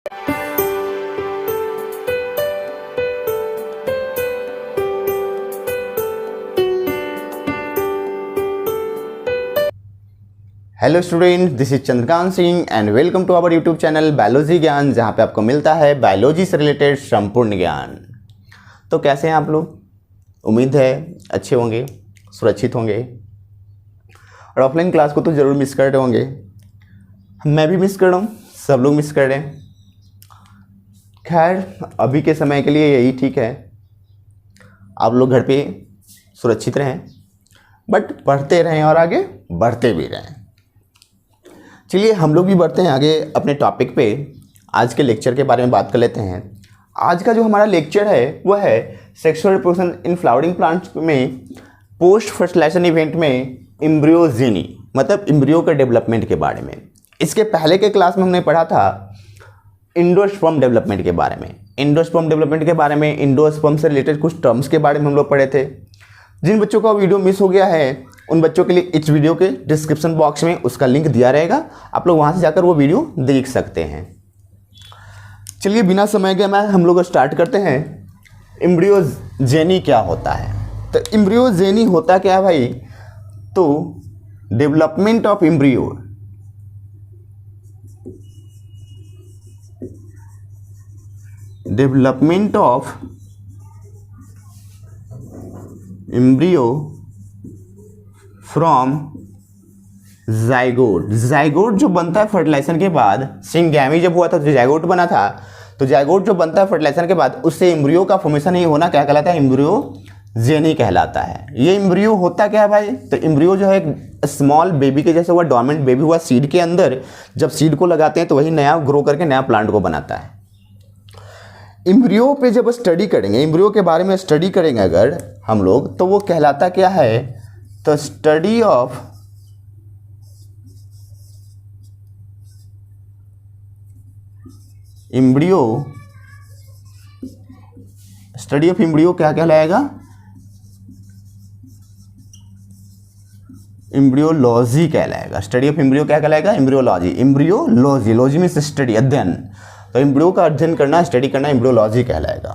Hello student, this is Chandrakant Singh and welcome to our YouTube channel biology Gyan, जहां पे आपको मिलता है बायोलॉजी से रिलेटेड संपूर्ण ज्ञान। तो कैसे हैं आप लोग? उम्मीद है अच्छे होंगे, सुरक्षित होंगे और ऑफलाइन क्लास को तो ज़रूर मिस कर रहे होंगे। मैं भी मिस कर रहा हूँ, सब लोग मिस कर रहे हैं। खैर, अभी के समय के लिए यही ठीक है, आप लोग घर पे सुरक्षित रहें, बट पढ़ते रहें और आगे बढ़ते भी रहें। चलिए हम लोग भी बढ़ते हैं आगे अपने टॉपिक पे। आज के लेक्चर के बारे में बात कर लेते हैं। आज का जो हमारा लेक्चर है वह है sexual reproduction in flowering plants में पोस्ट फर्टिलाइजेशन इवेंट में एम्ब्रियोजेनी, मतलब एम्ब्रियो के डेवलपमेंट के बारे में। इसके पहले के क्लास में हमने पढ़ा था एंडोस्पर्म डेवलपमेंट के बारे में। एंडोस्पर्म डेवलपमेंट के बारे में, एंडोस्पर्म से रिलेटेड कुछ टर्म्स के बारे में हम लोग पढ़े थे। जिन बच्चों का वीडियो मिस हो गया है उन बच्चों के लिए इस वीडियो के डिस्क्रिप्शन बॉक्स में उसका लिंक दिया रहेगा, आप लोग वहां से जाकर वो वीडियो देख सकते हैं। चलिए बिना समय के हम लोग स्टार्ट करते हैं। एम्ब्रियोजेनी क्या होता है? तो एम्ब्रियोजेनी होता क्या है भाई? तो development of embryo, development of embryo from zygote. Zygote जो बनता है फर्टिलाइजेशन के बाद, सिंगैमी जब हुआ था तो जाइगोट बना था। तो जाइगोट जो बनता है फर्टिलाइजेशन के बाद, उससे एम्ब्रियो का फॉर्मेशन ही होना क्या कहलाता है? एम्ब्रियोजेनी कहलाता है। ये एम्ब्रियो होता क्या है भाई? तो एम्ब्रियो जो है एक स्मॉल बेबी के जैसे हुआ, डोरमेंट बेबी हुआ सीड के अंदर। जब सीड को लगाते हैं तो वही नया ग्रो करके नया प्लांट को बनाता है। एम्ब्रियो पे जब स्टडी करेंगे, एम्ब्रियो के बारे में स्टडी करेंगे अगर हम लोग, तो वो कहलाता क्या है? तो study of embryo, study of embryo क्या कहलाएगा? एम्ब्रियोलॉजी कहलाएगा। स्टडी ऑफ एम्ब्रियो क्या कहलाएगा? Embryology. Embryology, logy means study, अध्ययन। तो एम्ब्रियो का अध्ययन करना, स्टडी करना एम्ब्रियोलॉजी कहलाएगा।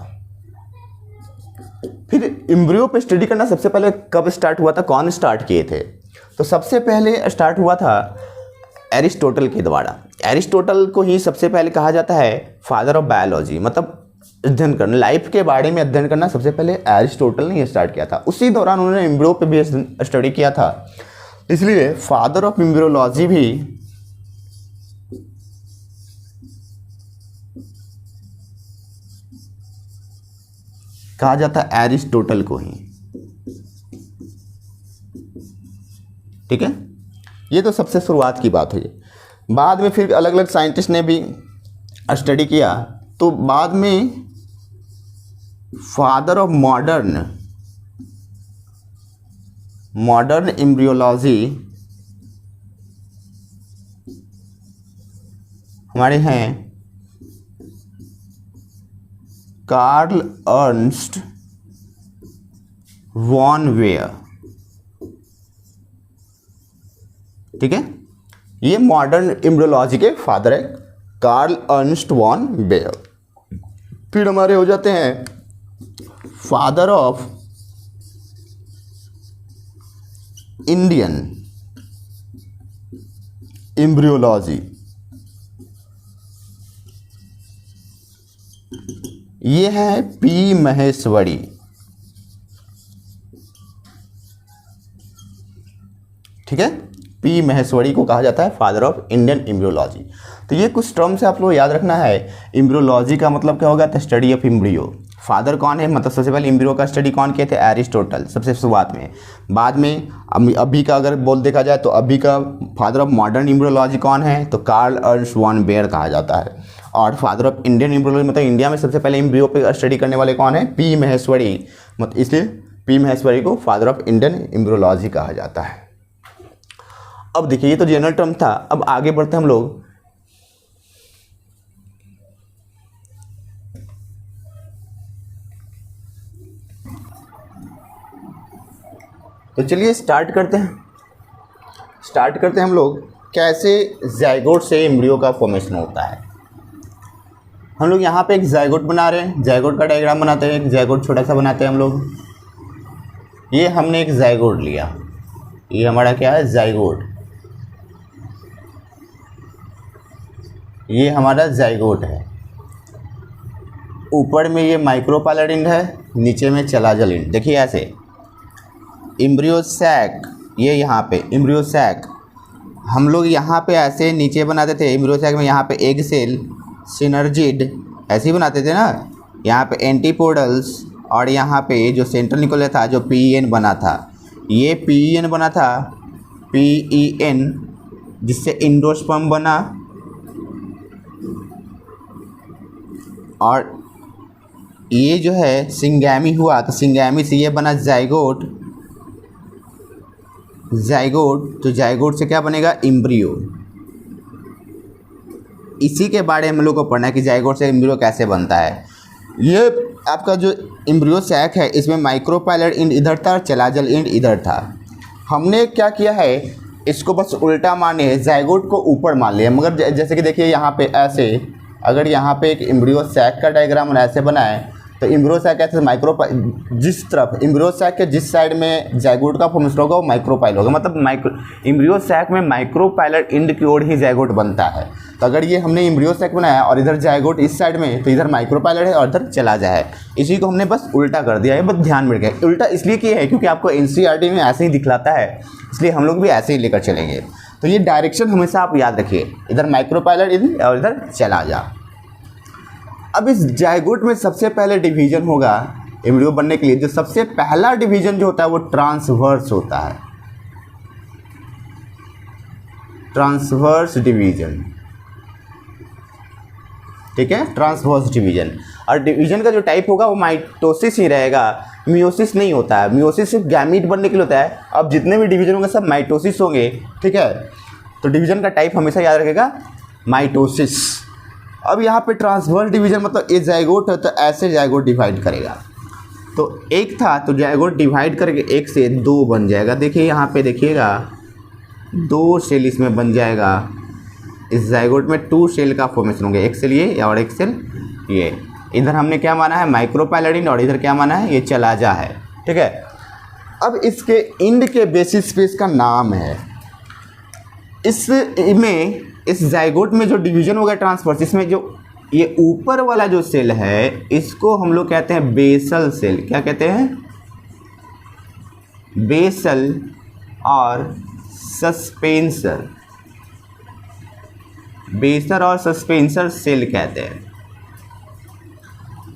फिर एम्ब्रियो पे स्टडी करना सबसे पहले कब स्टार्ट हुआ था? कौन स्टार्ट किए थे? तो सबसे पहले स्टार्ट हुआ था एरिस्टोटल के द्वारा। एरिस्टोटल को ही सबसे पहले कहा जाता है फादर ऑफ बायोलॉजी, मतलब अध्ययन करना, लाइफ के बारे में अध्ययन करना सबसे पहले एरिस्टोटल ने स्टार्ट किया था। उसी दौरान उन्होंने एम्ब्रियो पे भी स्टडी किया था, इसलिए फादर ऑफ एम्ब्रियोलॉजी भी कहा जाता है एरिस्टोटल को ही। ठीक है, ये तो सबसे शुरुआत की बात हुई। बाद में फिर अलग अलग साइंटिस्ट ने भी स्टडी किया, तो बाद में फादर ऑफ मॉडर्न एम्ब्रियोलॉजी हमारे हैं कार्ल अर्नस्ट वॉन वेयर। ठीक है, ये मॉडर्न एम्ब्रियोलॉजी के फादर है, कार्ल अर्नस्ट वॉन वेयर। फिर हमारे हो जाते हैं फादर ऑफ इंडियन एम्ब्रियोलॉजी, ये है पी महेश्वरी। ठीक है, पी महेश्वरी को कहा जाता है फादर ऑफ इंडियन एम्ब्रियोलॉजी। तो ये कुछ टर्म्स है, आप लोग याद रखना है। एम्ब्रियोलॉजी का मतलब क्या होगा? तो स्टडी ऑफ एम्ब्रियो। फादर कौन है? मतलब सबसे पहले एम्ब्रियो का स्टडी कौन किए थे? एरिस्टोटल, सबसे शुरुआत में। बाद में अभी का अगर बोल देखा जाए तो अभी का फादर ऑफ मॉडर्न एम्ब्रियोलॉजी कौन है? तो कार्ल अर्नस्ट वॉन वेयर कहा जाता है। और फादर ऑफ इंडियन एम्ब्रियोलॉजी, मतलब इंडिया में सबसे पहले एम्ब्रियो पे स्टडी करने वाले कौन है? पी महेश्वरी। मतलब इसलिए पी महेश्वरी को फादर ऑफ इंडियन एम्ब्रियोलॉजी कहा जाता है। अब देखिए, ये तो जनरल टर्म था। अब आगे बढ़ते हम लोग। तो चलिए स्टार्ट करते हैं हम लोग कैसे जाइगोट से एम्ब्रियो का फॉर्मेशन होता है। हम लोग यहाँ पे एक जायगोट बना रहे हैं, जायगोट का डायग्राम बनाते हैं, एक जायगोट छोटा सा बनाते हैं हम लोग। ये हमने एक जायगोट लिया, ये हमारा क्या है, जायगोट। ये हमारा जायगोट है, ऊपर में ये माइक्रोपाइलर इंड है, नीचे में चलाजल इंड। देखिए ऐसे एम्ब्रियो सैक, ये यहाँ पे एम्ब्रियो सैक हम लोग यहाँ पे ऐसे नीचे बनाते थे। एम्ब्रियो सैक में यहाँ पे एग सेल, सिनर्जिड ऐसे ही बनाते थे ना। यहाँ पे एंटीपोडल्स और यहाँ पे जो सेंट्रल न्यूक्लियस था जो PEN बना था, ये PEN बना था, PEN, जिससे एंडोस्पर्म बना। और ये जो है सिंगैमी हुआ, तो सिंगैमी से ये बना जायगोट, जायगोट। तो जायगोट से क्या बनेगा, एम्ब्रियो। इसी के बारे में हम लोग को पढ़ना है कि जायगोट से एम्ब्रियो कैसे बनता है। ये आपका जो एम्ब्रियो सैक है, इसमें माइक्रोपाइलर इंड इधर था और चलाजल इंड इधर था। हमने क्या किया है, इसको बस उल्टा माने, जायगोट को ऊपर मान लिया। मगर जैसे कि देखिए यहाँ पे ऐसे, अगर यहाँ पे एक एम्ब्रियो सैक का डायग्राम ऐसे बनाए तो एम्ब्रियो सैक ऐसे जिस तरफ एम्ब्रियो सैक के जिस साइड में जायगोट का फॉर्मेशन होगा वो माइक्रोपाइल होगा। मतलब एम्ब्रियो सैक में माइक्रोपाइलर इंड की ओर ही जायगोट बनता है। तो अगर ये हमने एम्ब्रियो सैक बनाया और इधर जायगोट इस साइड में, तो इधर माइक्रोपाइलर है और इधर चला जाए। इसी को हमने बस उल्टा कर दिया है, बस ध्यान में रखें। उल्टा इसलिए किया है क्योंकि आपको NCERT में ऐसे ही दिखलाता है, इसलिए हम लोग भी ऐसे ही लेकर चलेंगे। तो ये डायरेक्शन हमेशा आप याद रखिए, इधर माइक्रोपाइलर इंड और इधर चला जा। अब इस जायगोट में सबसे पहले डिवीजन होगा एम्ब्रियो बनने के लिए। जो सबसे पहला डिवीजन जो होता है वो ट्रांसवर्स होता है, ट्रांसवर्स डिवीजन। ठीक है, ट्रांसवर्स डिवीजन। और डिवीजन का जो टाइप होगा वो माइटोसिस ही रहेगा, मियोसिस नहीं होता है। मियोसिस सिर्फ गैमीट बनने के लिए होता है। अब जितने भी डिवीजन होंगे सब माइटोसिस होंगे। ठीक है, तो डिवीजन का टाइप हमेशा याद रखेगा, माइटोसिस। अब यहाँ पे ट्रांसवर्स डिवीजन मतलब ये जायगोट है तो ऐसे जायगोट डिवाइड करेगा। तो एक था तो जायगोट डिवाइड करके एक से दो बन जाएगा। देखिए यहाँ पे देखिएगा 2 सेल इसमें बन जाएगा। इस जायगोट में 2 सेल का फॉर्मेशन होंगे, एक सेल ये और एक सेल ये। इधर हमने क्या माना है, माइक्रोपाइलर इंड, और इधर क्या माना है, ये चलाजा है। ठीक है, अब इसके इंड के बेसिस पे इसका नाम है। इस जायगोट में जो डिवीजन होगा ट्रांसवर्स, इसमें जो ये ऊपर वाला जो सेल है इसको हम लोग कहते हैं बेसल सेल। क्या कहते हैं, बेसल और सस्पेंसर, बेसल और सस्पेंसर सेल कहते हैं।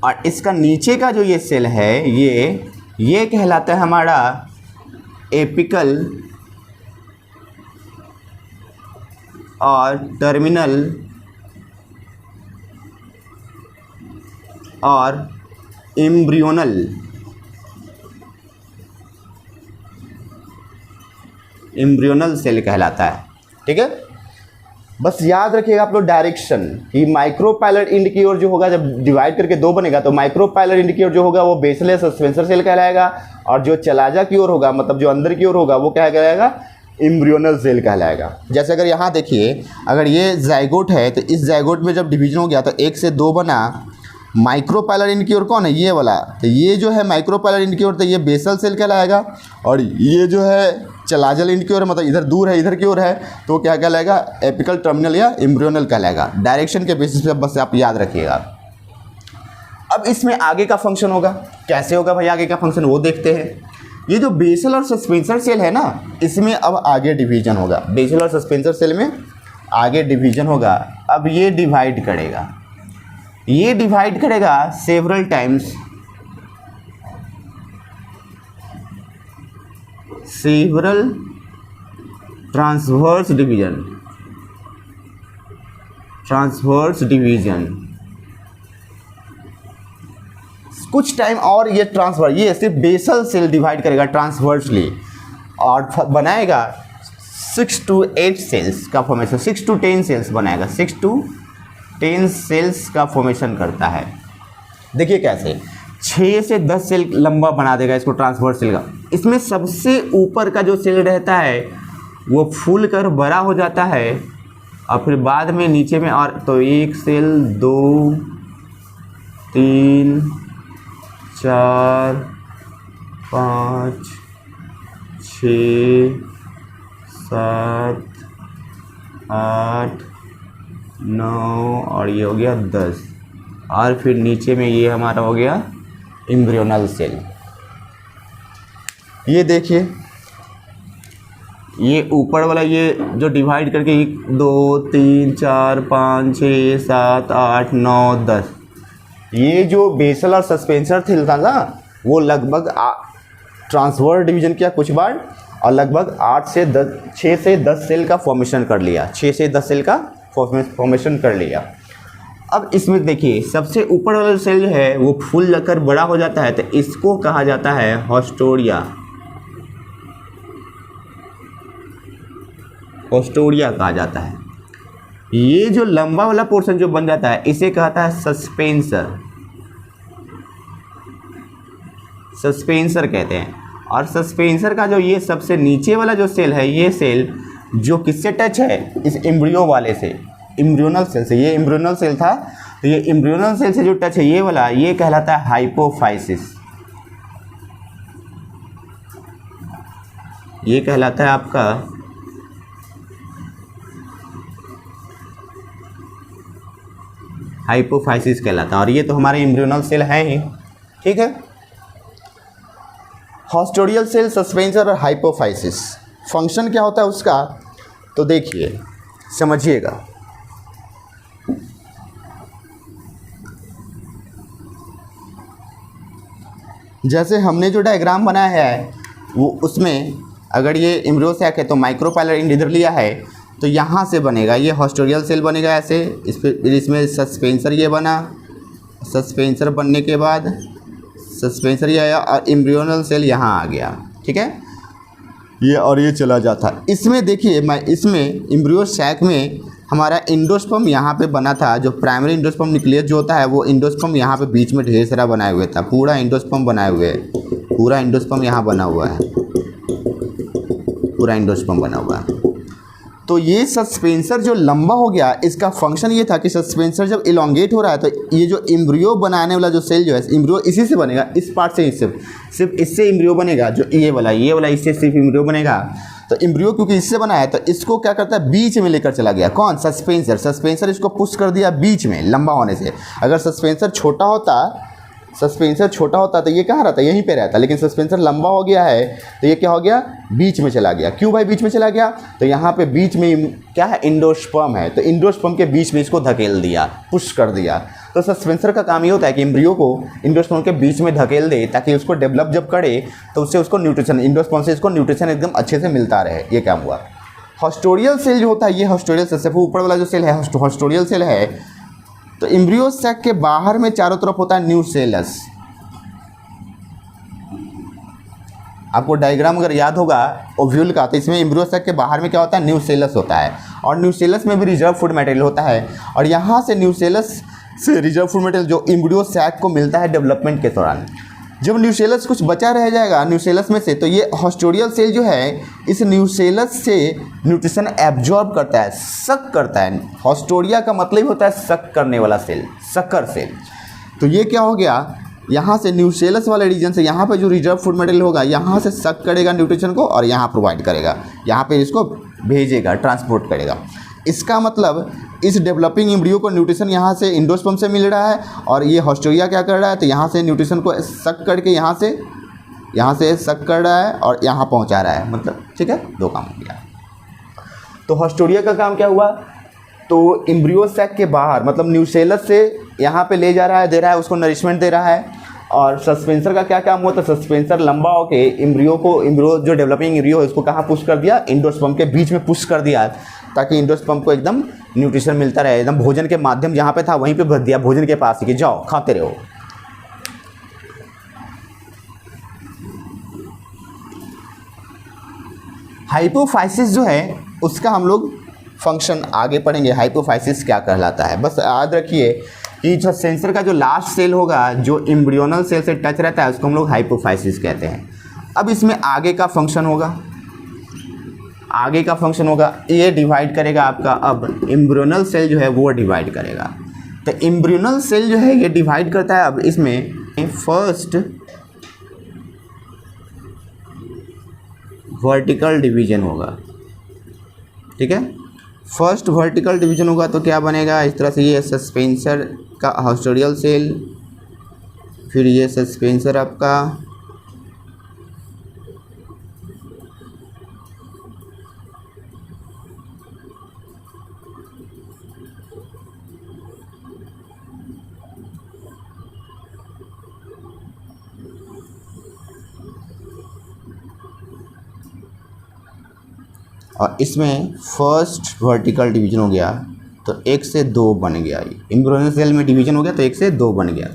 और इसका नीचे का जो ये सेल है ये कहलाता है हमारा एपिकल और टर्मिनल और एम्ब्रियोनल। एम्ब्रियोनल सेल कहलाता है। ठीक है, बस याद रखिएगा आप लोग डायरेक्शन कि माइक्रोपाइलर इंड की ओर जो होगा, जब डिवाइड करके 2 बनेगा तो माइक्रोपाइलर इंड की ओर जो होगा वो बेसल सस्पेंसर सेल कहलाएगा, और जो चलाजा की ओर होगा मतलब जो अंदर की ओर होगा वो क्या कहलाएगा, एम्ब्रियोनल सेल कहलाएगा। जैसे अगर यहाँ देखिए, अगर ये जायगोट है तो इस जायगोट में जब डिवीजन हो गया तो 1 से 2 बना। माइक्रोपाइलर इंड की ओर कौन है, ये वाला। तो ये जो है माइक्रोपाइलर इंड की ओर, तो ये बेसल सेल कहलाएगा। और ये जो है चलाजल इंड की ओर, मतलब इधर दूर है इधर की ओर है, तो क्या कहलाएगा, एपिकल, टर्मिनल या एम्ब्रियोनल कहलाएगा। डायरेक्शन के बेसिस पे बस आप याद रखिएगा। अब इसमें आगे का फंक्शन होगा, कैसे होगा भाई आगे का फंक्शन, वो देखते हैं। ये जो बेसल और सस्पेंसर सेल है ना, इसमें अब आगे डिवीजन होगा। बेसल और सस्पेंसर सेल में आगे डिवीजन होगा। अब ये डिवाइड करेगा, ये डिवाइड करेगा several times, several transverse division, transverse division. कुछ टाइम और ये ट्रांसफर, ये सिर्फ बेसल सेल डिवाइड करेगा ट्रांसवर्सली और बनाएगा 6 to 8 सेल्स का फॉर्मेशन, 6 to 10 सेल्स बनाएगा। 6 to 10 सेल्स का फॉर्मेशन करता है। देखिए कैसे 6 से 10 सेल लंबा बना देगा इसको ट्रांसवर्स सेल का। इसमें सबसे ऊपर का जो सेल रहता है वो फूल कर बड़ा हो जाता है और फिर बाद में नीचे में, और तो 1 सेल 2 3 4 5 6 7 8 9 और ये हो गया 10। और फिर नीचे में ये हमारा हो गया एम्ब्रियोनल सेल। ये देखिए, ये ऊपर वाला ये जो डिवाइड करके 1 2 3 4 5 6 7 8 9 10, ये जो बेसल और सस्पेंसर सेल था ना, वो लगभग ट्रांसवर्स डिवीजन किया कुछ बार और लगभग 6 से 10 सेल का फॉर्मेशन कर लिया। 6 से 10 सेल का फॉर्मेशन कर लिया। अब इसमें देखिए, सबसे ऊपर वाला सेल जो है वो फूल लगकर बड़ा हो जाता है, तो इसको कहा जाता है हॉस्टोरिया। हॉस्टोरिया कहा जाता है। ये जो लंबा वाला पोर्शन जो बन जाता है, इसे कहता है सस्पेंसर। सस्पेंसर कहते हैं। और सस्पेंसर का जो ये सबसे नीचे वाला जो सेल है, ये सेल जो किससे टच है, इस एम्ब्रियो वाले से, एम्ब्रियोनल सेल से। ये एम्ब्रियोनल सेल था, तो ये एम्ब्रियोनल सेल से जो टच है ये वाला, ये कहलाता है हाइपोफाइसिस। ये कहलाता है आपका हाइपोफाइसिस कहलाता है। और ये तो हमारे एम्ब्रियोनल सेल है ही, ठीक है। हॉस्टोरियल सेल, सस्पेंसर और हाइपोफाइसिस, फंक्शन क्या होता है उसका, तो देखिए समझिएगा। जैसे हमने जो डायग्राम बनाया है वो, उसमें अगर ये एम्ब्रियो सैक है तो माइक्रोपाइलर एंड इधर लिया है, तो यहाँ से बनेगा ये हॉस्टोरियल सेल बनेगा ऐसे। इसमें सस्पेंसर ये बना, सस्पेंसर बनने के बाद सस्पेंसर ये आया और एम्ब्रियोनल सेल यहाँ आ गया, ठीक है। ये और ये चला जाता। इसमें देखिए, इसमें एम्ब्रियो सैक में हमारा इंडोस्पर्म यहाँ पे बना था। जो प्राइमरी इंडोस्पर्म न्यूक्लियस जो होता है, वो इंडोस्पर्म यहाँ पे बीच में ढेर सारा बनाए हुए था। पूरा इंडोस्पर्म बनाए हुए है, पूरा इंडोस्पर्म यहाँ बना हुआ है, पूरा इंडोस्पर्म बना हुआ है। तो ये सस्पेंसर जो लंबा हो गया, इसका फंक्शन ये था कि सस्पेंसर जब इलोंगेट हो रहा है तो ये जो एम्ब्रियो बनाने वाला जो सेल जो है, एम्ब्रियो इसी से बनेगा, इस पार्ट से ही सिर्फ इससे एम्ब्रियो बनेगा। जो ये वाला इससे सिर्फ एम्ब्रियो बनेगा। तो एम्ब्रियो क्योंकि इससे बना है, तो इसको क्या करता है, बीच में लेकर चला गया। कौन? सस्पेंसर। सस्पेंसर इसको पुश कर दिया बीच में, लंबा होने से। अगर सस्पेंसर छोटा होता तो ये कहाँ रहता, यहीं पे रहता। लेकिन सस्पेंसर लंबा हो गया है तो ये क्या हो गया, बीच में चला गया। क्यों भाई बीच में चला गया, तो यहाँ पे बीच में क्या है, इंडोस्पर्म है, तो इंडोस्पर्म के बीच में इसको धकेल दिया, पुश कर दिया। तो सस्पेंसर का काम ये होता है कि एम्ब्रियो को इंडोस्पर्म के बीच में धकेल दे, ताकि उसको डेवलप जब करे तो उससे उसको न्यूट्रिशन, इंडोस्पर्म से इसको न्यूट्रिशन एकदम अच्छे से मिलता रहे। ये काम हुआ। हॉस्टोरियल सेल जो होता है, ये हॉस्टोरियल सेल से ऊपर वाला जो सेल है हॉस्टोरियल सेल है। तो एम्ब्रियो सैक के बाहर में चारों तरफ होता है न्यूसेलस। आपको डायग्राम अगर याद होगा ओव्यूल का, तो इसमें एम्ब्रियो सैक के बाहर में क्या होता है, न्यूसेलस होता है। और न्यूसेलस में भी रिजर्व फूड मटेरियल होता है। और यहाँ से न्यूसेलस से रिजर्व फूड मटेरियल जो एम्ब्रियो सैक को मिलता है डेवलपमेंट के दौरान। जब न्यूसेलस कुछ बचा रह जाएगा न्यूसेलस में से, तो ये हॉस्टोरियल सेल जो है इस न्यूसेलस से न्यूट्रिशन एब्जॉर्ब करता है, सक करता है। हॉस्टोरिया का मतलब होता है सक करने वाला सेल, सकर सेल। तो ये क्या हो गया, यहाँ से न्यूसेलस वाले रीजन से यहाँ पे जो रिजर्व फूड मटेरियल होगा, यहाँ से सक करेगा न्यूट्रिशन को और यहाँ प्रोवाइड करेगा, यहाँ पे इसको भेजेगा, ट्रांसपोर्ट करेगा। इसका मतलब इस डेवलपिंग एम्ब्रियो को न्यूट्रिशन यहाँ से इंडोस्पर्म से मिल रहा है, और ये हॉस्टोरिया क्या कर रहा है, तो यहाँ से न्यूट्रिशन को सक करके यहाँ से सक कर रहा है और यहाँ पहुँचा रहा है। मतलब ठीक है, दो काम हो गया। तो हॉस्टोरिया का काम क्या हुआ, तो एम्ब्रियो सैक के बाहर मतलब न्यूसेलस से यहाँ पे ले जा रहा है, दे रहा है, उसको नरिशमेंट दे रहा है। और सस्पेंसर का क्या काम हुआ, तो सस्पेंसर लंबा होके एम्ब्रियो जो डेवलपिंग एम्ब्रियो है उसको कहाँ पुश कर दिया, इंडोस्पर्म के बीच में पुश कर दिया, ताकि इंडोस्पर्म को एकदम न्यूट्रिशन मिलता रहे। एकदम भोजन के माध्यम जहाँ पे था वहीं पे भर दिया, भोजन के पास ही कि जाओ खाते रहो। हाइपोफाइसिस जो है उसका हम लोग फंक्शन आगे पढ़ेंगे, हाइपोफाइसिस क्या कहलाता है। बस याद रखिए कि जो सेंसर का जो लास्ट सेल होगा, जो एम्ब्रियोनल सेल से टच रहता है, उसको हम लोग हाइपोफाइसिस कहते हैं। अब इसमें आगे का फंक्शन होगा, ये डिवाइड करेगा आपका। अब एम्ब्रियोनल सेल जो है वो डिवाइड करेगा। तो एम्ब्रियोनल सेल जो है ये डिवाइड करता है। अब इसमें फर्स्ट वर्टिकल डिवीजन होगा, ठीक है। फर्स्ट वर्टिकल डिवीजन होगा तो क्या बनेगा, इस तरह से ये सस्पेंसर का हास्टोरियल सेल, फिर ये सस्पेंसर आपका और इसमें फर्स्ट वर्टिकल डिवीजन हो गया तो 1 से 2 बन गया। ये एम्ब्रियोनल सेल में डिवीजन हो गया तो 1 से 2 बन गया।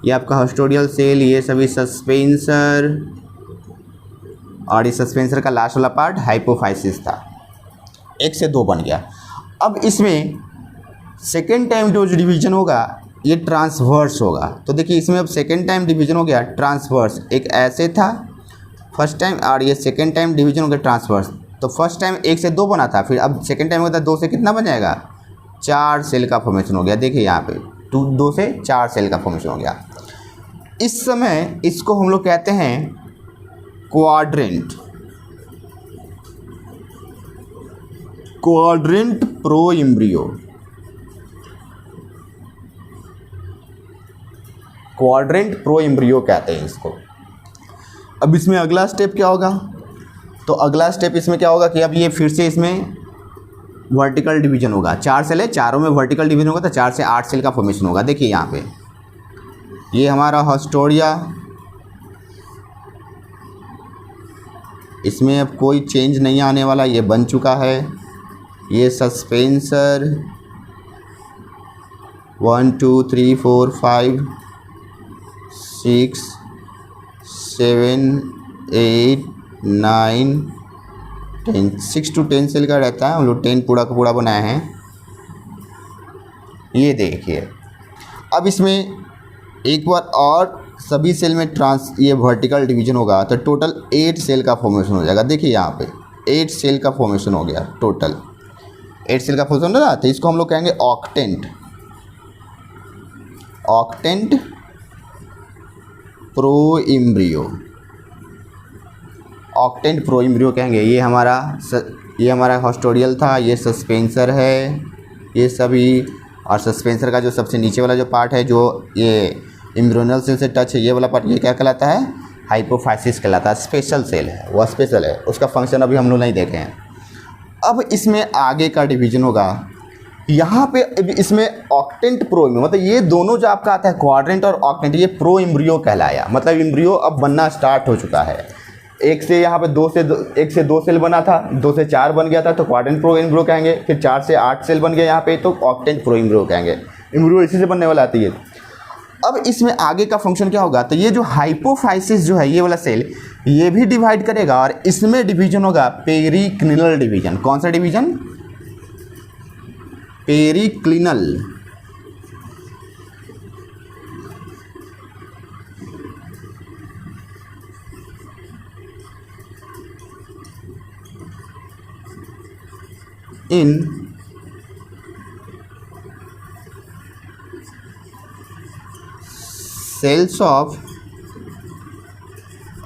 ये आपका हास्टोरियल सेल, ये सभी सस्पेंसर, और इस सस्पेंसर का लास्ट वाला पार्ट हाइपोफाइसिस था, 1 से 2 बन गया। अब इसमें सेकेंड टाइम जो डिवीजन होगा ये ट्रांसवर्स होगा। तो देखिए इसमें अब सेकेंड टाइम डिवीजन हो गया ट्रांसवर्स, एक ऐसे था फर्स्ट टाइम और ये सेकेंड टाइम डिवीजन हो गया ट्रांसवर्स। तो फर्स्ट टाइम 1 से 2 बना था, फिर अब सेकेंड टाइम होता है 2 से कितना बन जाएगा, 4 सेल का फॉर्मेशन हो गया। देखिए यहाँ पे 2 से 4 सेल का फॉर्मेशन हो गया। इस समय इसको हम लोग कहते हैं quadrant, quadrant pro embryo, quadrant pro embryo कहते हैं इसको। अब इसमें अगला स्टेप क्या होगा, तो अगला स्टेप इसमें क्या होगा कि अब ये फिर से इसमें वर्टिकल डिवीजन होगा। 4 सेल है, चारों में वर्टिकल डिवीजन होगा तो 4 से 8 सेल का फॉर्मेशन होगा। देखिए यहाँ पे ये हमारा हास्टोरिया, इसमें अब कोई चेंज नहीं आने वाला, ये बन चुका है। ये सस्पेंसर 1 2 3 4 5 6 7 8 9 10, 6 to 10 सेल का रहता है। हम लोग 10 पूरा का पूरा बनाए हैं। ये देखिए अब इसमें एक बार और सभी सेल में ये वर्टिकल डिवीजन होगा तो टोटल 8 सेल का फॉर्मेशन हो जाएगा। देखिए यहाँ पे 8 सेल का फॉर्मेशन हो गया, टोटल 8 सेल का फॉर्मेशन हो रहा है। तो इसको हम लोग कहेंगे octant, octant pro embryo, octant pro embryo कहेंगे। ये हमारा हास्टोरियल था, ये सस्पेंसर है, ये सभी, और सस्पेंसर का जो सबसे नीचे वाला जो पार्ट है जो ये एम्ब्रियोनल सेल से टच है, ये वाला पार्ट, ये क्या कहलाता है, हाइपोफाइसिस कहलाता है। स्पेशल सेल है, वह स्पेशल है, उसका फंक्शन अभी हम लोग नहीं देखे हैं। अब इसमें आगे का डिवीजन होगा, यहाँ पे इसमें ऑक्टेंट प्रो एम्ब्रियो, मतलब ये दोनों जो आपका आता है क्वाड्रेंट और ऑक्टेंट, ये प्रो एम्ब्रियो कहलाया। मतलब एम्ब्रियो अब बनना स्टार्ट हो चुका है। एक से यहाँ पे 1 से 2 सेल बना था, 2 से 4 बन गया था तो क्वाड्रेंट प्रो एम्ब्रियो कहेंगे। फिर 4 से 8 सेल बन गया यहाँ पे तो ऑक्टेंट प्रो एम्ब्रियो कहेंगे। एम्ब्रियो इसी से बनने वाला आती है। अब इसमें आगे का फंक्शन क्या होगा, तो ये जो हाइपोफाइसिस जो है ये वाला सेल, ये भी डिवाइड करेगा और इसमें डिवीजन होगा पेरिक्लिनल डिवीजन। कौन सा division, periclinal. In cells of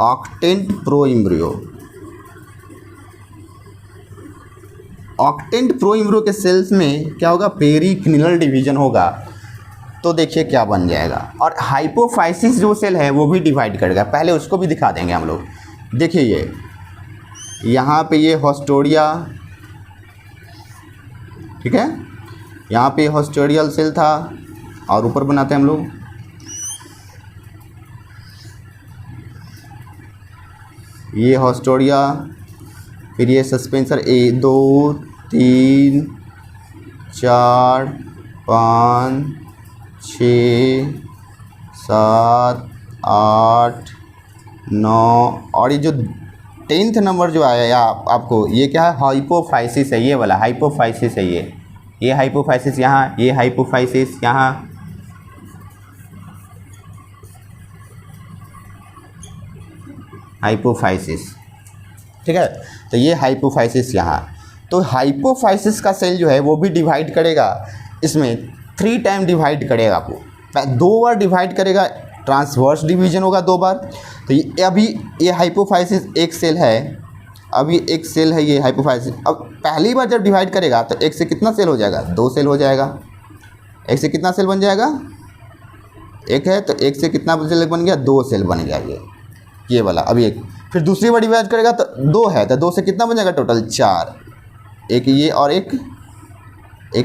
octant pro embryo, octant pro embryo के सेल्स में क्या होगा, पेरिक्लिनल डिवीजन होगा। तो देखिए क्या बन जाएगा। और हाइपोफाइसिस जो सेल है वो भी डिवाइड करेगा, पहले उसको भी दिखा देंगे हम लोग। देखिए ये यहाँ पे ये हास्टोरिया, ठीक है, यहाँ पे हास्टोरियल सेल था और ऊपर बनाते हैं हम लोग, ये हास्टोरिया, फिर ये सस्पेंसर 1 2 3 4 5 6 7 8 9 और ये जो 10th नंबर जो आया आपको, ये क्या है, हाइपोफाइसिस है। ये वाला हाइपोफाइसिस है, ये हाइपोफाइसिस यहाँ, ये हाइपोफाइसिस यहाँ, हाइपोफाइसिस, ठीक है। तो ये हाइपोफाइसिस यहाँ, तो हाइपोफाइसिस का सेल जो है वो भी डिवाइड करेगा इसमें 3 टाइम डिवाइड करेगा आपको, 2 बार डिवाइड करेगा, ट्रांसवर्स डिवीजन होगा 2 बार। तो ये अभी ये हाइपोफाइसिस एक सेल है, अभी एक सेल है ये हाइपोफाइसिस। अब पहली बार जब डिवाइड करेगा तो एक से कितना सेल हो जाएगा, 2 सेल हो जाएगा। एक से कितना सेल बन जाएगा, एक है तो एक से कितना सेल बन गया, 2 सेल बन गया ये वाला। अभी एक फिर दूसरी बार डिवाइड करेगा तो 2 है तो 2 से कितना बन जाएगा टोटल, 4। एक ये और एक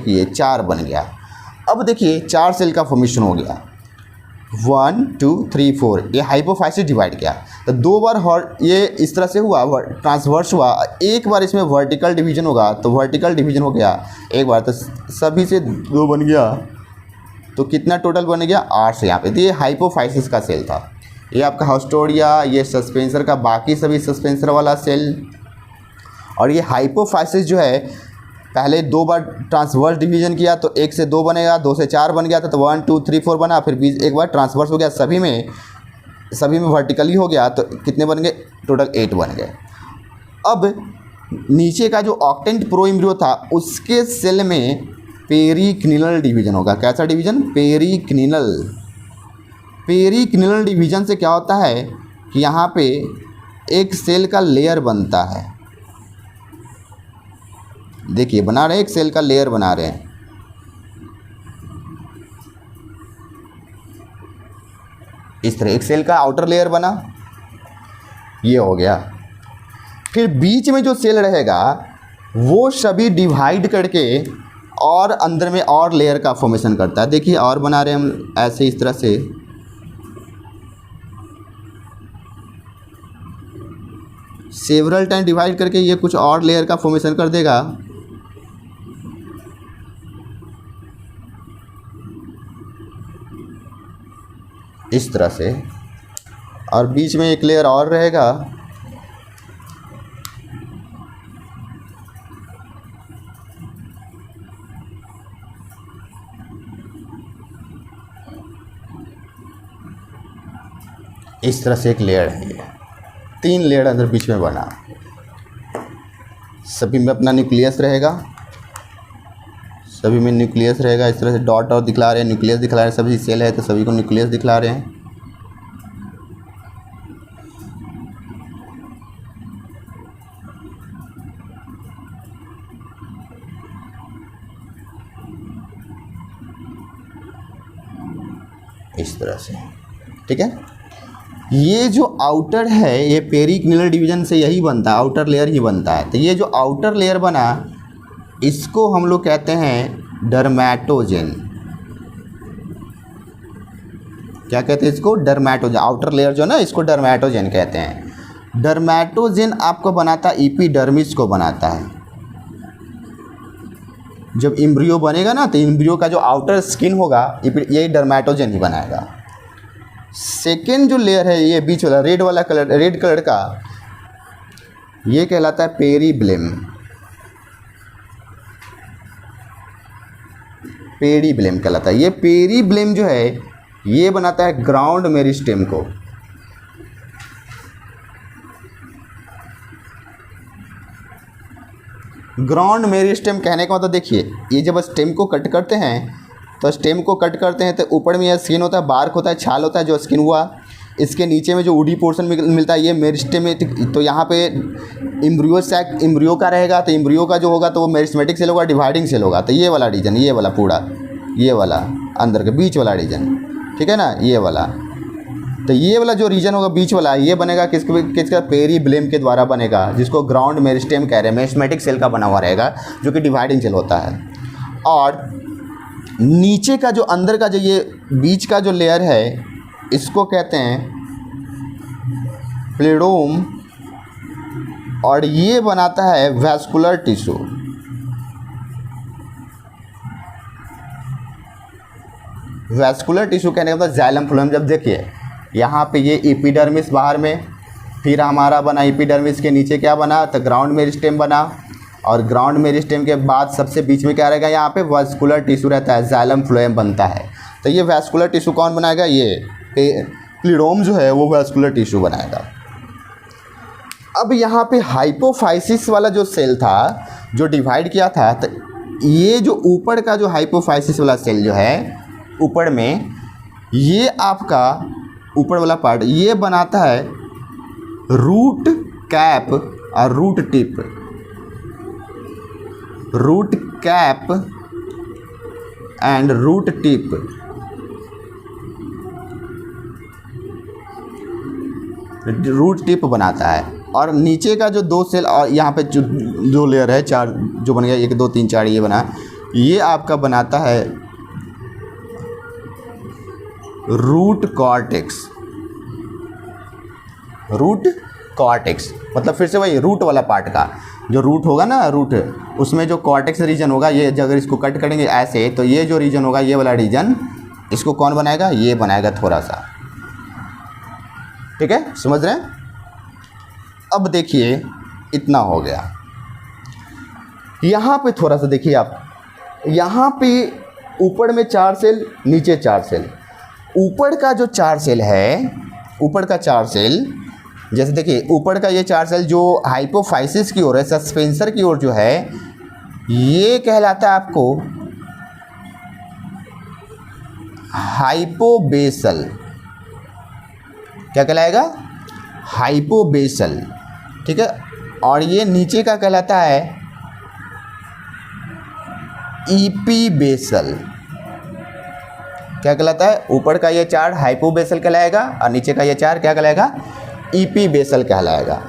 ये, 4 बन गया। अब देखिए 4 सेल का फॉर्मेशन हो गया, 1 2 3 4, ये हाइपोफाइसिस डिवाइड किया तो 2 बार ये इस तरह से हुआ, ट्रांसवर्स हुआ। एक बार इसमें वर्टिकल डिवीजन होगा तो वर्टिकल डिवीजन हो गया एक बार, तो सभी से 2 बन गया, तो कितना टोटल बन गया, 8 से यहाँ पे। तो ये हाइपोफाइसिस का सेल था। ये आपका हास्टोडिया, ये सस्पेंसर का बाकी सभी सस्पेंसर वाला सेल। और ये हाइपोफाइसिस जो है पहले 2 बार ट्रांसवर्स डिवीजन किया तो 1 से 2 बनेगा, 2 से 4 बन गया था, तो 1 2 3 4 बना, फिर बीच एक बार ट्रांसवर्स हो गया, सभी में वर्टिकली हो गया तो कितने बन गए, टोटल 8 बन गए। अब नीचे का जो ऑक्टेंट प्रो एम्ब्रियो था उसके सेल में पेरिक्लिनल डिवीजन होगा। कैसा डिवीजन, पेरिक्लिनल डिवीजन से क्या होता है कि यहाँ पे एक सेल का लेयर बनता है। देखिए बना रहे हैं, एक सेल का लेयर बना रहे हैं। इस तरह एक सेल का आउटर लेयर बना, ये हो गया। फिर बीच में जो सेल रहेगा वो सभी डिवाइड करके और अंदर में और लेयर का फॉर्मेशन करता है। देखिए और बना रहे हैं हम ऐसे, इस तरह से सेवरल टाइम डिवाइड करके ये कुछ और लेयर का फॉर्मेशन कर देगा। इस तरह से, और बीच में एक लेयर और रहेगा। इस तरह से एक लेयर है, ये 3 लेयर अंदर बीच में बना। सभी में अपना न्यूक्लियस रहेगा, सभी में न्यूक्लियस रहेगा। इस तरह से डॉट डॉट दिखला रहे हैं, न्यूक्लियस दिखला रहे हैं। सभी सेल है तो सभी को न्यूक्लियस दिखला रहे हैं। इस तरह से, ठीक है। ये जो आउटर है ये पेरिक्लिनल डिवीजन से यही बनता है, आउटर लेयर ही बनता है। तो ये जो आउटर लेयर बना इसको हम लोग कहते हैं डर्मेटोजेन। क्या कहते हैं इसको, डर्मेटोजेन। आउटर लेयर जो ना इसको डर्मेटोजेन कहते हैं। डर्मेटोजेन आपको बनाता है, एपिडर्मिस को बनाता है। जब एम्ब्रियो बनेगा ना तो एम्ब्रियो का जो आउटर स्किन होगा ये डर्मेटोजेन ही बनाएगा। सेकेंड जो लेयर है ये बीच वाला रेड कलर का, ये कहलाता है पेरीब्लेम। पेरीब्लेम कहलाता है। ये पेरीब्लेम जो है ये बनाता है ग्राउंड मेरिस्टेम को। ग्राउंड मेरिस्टेम कहने का मतलब देखिए, ये जब स्टेम को कट करते हैं तो स्टेम को कट करते हैं तो ऊपर में यह स्किन होता है, बार्क होता है, छाल होता है जो स्किन हुआ। इसके नीचे में जो वुडी पोर्शन मिलता है ये मेरिस्टेम। तो यहाँ पे एम्ब्रियो का रहेगा, तो एम्ब्रियो का जो होगा तो वो मेरिस्टेमेटिक सेल होगा, डिवाइडिंग सेल होगा। तो ये वाला रीजन, ये वाला पूरा, ये वाला अंदर के बीच वाला रीजन, ठीक है ना, ये वाला। तो ये वाला जो रीजन होगा बीच वाला, ये बनेगा किसका, पेरीब्लेम के द्वारा बनेगा, जिसको ग्राउंड मेरिस्टेम कह रहे हैं। मेरिस्टेमेटिक सेल का बना हुआ रहेगा जो कि डिवाइडिंग सेल होता है। और नीचे का जो अंदर का जो ये बीच का जो लेयर है इसको कहते हैं प्लेडोम, और ये बनाता है वैस्कुलर टिश्यू। वैस्कुलर टिश्यू कहने का मतलब जाइलम फ्लोएम। जब देखिए यहाँ पे ये एपिडर्मिस बाहर में, फिर हमारा बना एपिडर्मिस के नीचे क्या बना, तो ग्राउंड मेरिस्टेम बना। और ग्राउंड मेरिस्टेम के बाद सबसे बीच में क्या रहेगा, यहाँ पे वैस्कुलर टिश्यू रहता है, जाइलम फ्लोएम बनता है। तो ये वैस्कुलर टिश्यू कौन बनाएगा, ये प्लीडोम जो है वो वैस्कुलर टिश्यू बनाएगा। अब यहाँ पे हाइपोफाइसिस वाला जो सेल था जो डिवाइड किया था, तो ये जो ऊपर का जो हाइपोफाइसिस वाला सेल जो है ऊपर में, ये आपका ऊपर वाला पार्ट ये बनाता है रूट कैप और root tip. Root cap and root tip. Root tip बनाता है। और नीचे का जो 2 सेल और यहाँ पे जो लेयर है 4 जो बन गया, 1 2 3 4 ये बना, ये आपका बनाता है रूट कॉर्टेक्स। रूट कॉर्टेक्स मतलब फिर से वही रूट वाला पार्ट का जो रूट होगा ना, रूट उसमें जो कॉर्टेक्स रीजन होगा, ये अगर इसको कट करेंगे ऐसे तो ये जो रीजन होगा, ये वाला रीजन, इसको कौन बनाएगा? ये बनाएगा थोड़ा सा। ठीक है, समझ रहे हैं? अब देखिए इतना हो गया। यहाँ पे थोड़ा सा देखिए आप, यहाँ पे ऊपर में 4 सेल, नीचे 4 सेल। ऊपर का जो 4 सेल है, ऊपर का 4 सेल, जैसे देखिए ऊपर का ये 4 सेल जो हाइपोफाइसिस की ओर है, सस्पेंसर की ओर जो है, ये कहलाता है आपको हाइपोबेसल। क्या कहलाएगा? हाइपोबेसल। ठीक है, और ये नीचे का कहलाता है ईपीबेसल। क्या कहलाता है? ऊपर का ये 4 हाइपोबेसल कहलाएगा और नीचे का ये 4 क्या कहलाएगा? ईपीबेसल कहलाएगा।